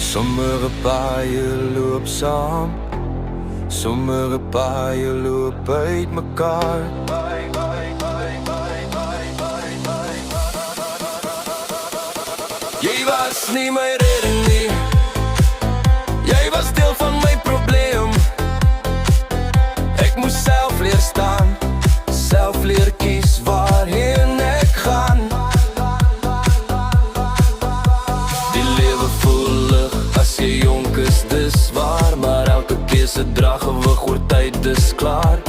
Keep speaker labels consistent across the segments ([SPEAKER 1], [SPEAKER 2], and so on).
[SPEAKER 1] Sommige paaie loop saam, sommige paaie loop uit mekaar. Jy was nie my redding nie, jy was deel van my probleem. Ek moes self leer staan, self leer kies waarheen ek gaan. Die lewe voel lig as jy jonk is, dis waar, maar elke keuse dra gewig oor tyd, dis klaar.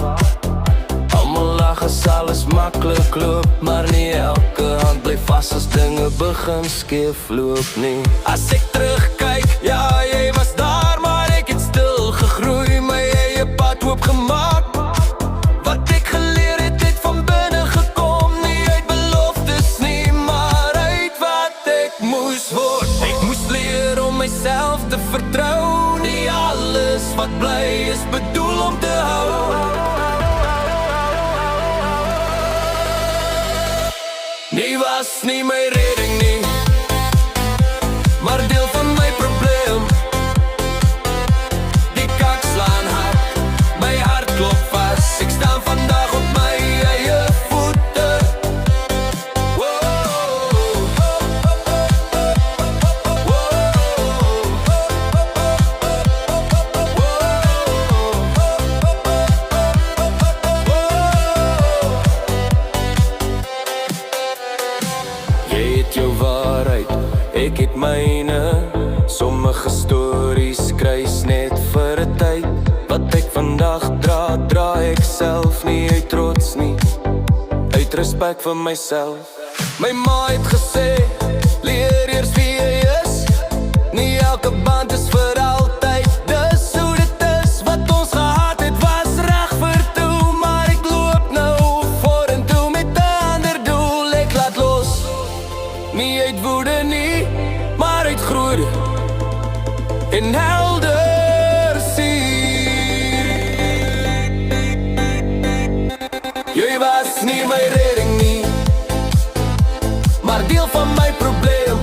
[SPEAKER 1] Almal lag as alles maklik loop, maar nie elke hand bly vas as dinge begin skeef loop nie. As ek terugkyk, ja, jy was daar, maar ek het stil gegroei, my eie pad oopgemaak. Wat ek geleer het, het van binne gekom, nie uit beloftes nie, maar uit wat ek moes word. Ek moes leer om myself te vertrou, nie alles wat bly is bedoel om te hou. Nie was nie my redding nie, maar deel van my probleem. Die kak slaan hard, my hart klop vas, ek staan vandag op my eie voete. Jy het jou waarheid, ek het myne. Sommige stories kruis net vir 'n tyd. Wat ek vandag dra, dra ek self nie uit trots nie, uit respek vir myself. My ma het gesê, leer eers wie jy is, nie elke band is vir altyd. Dis hoe dit is, wat ons gehad het was reg vir toe, maar ek loop nou vorentoe met 'n ander doel. Ek laat los, nie uit woede nie, maar uit groei en helder sien. Jy was nie my redding nie, maar deel van my probleem.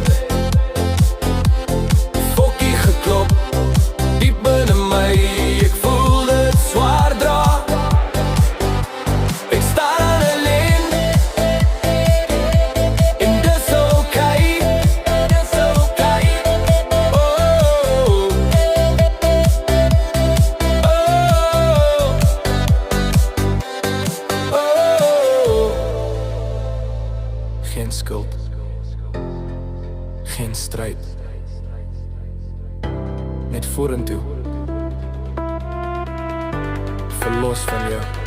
[SPEAKER 1] Fokkie geklop, diep binne my, ek voel dit swaar dra. Ek staan alleen, en dis okay, dis okay. Oh, oh, oh. Geen skuld, geen stryd, net vorentoe, verlos van jou.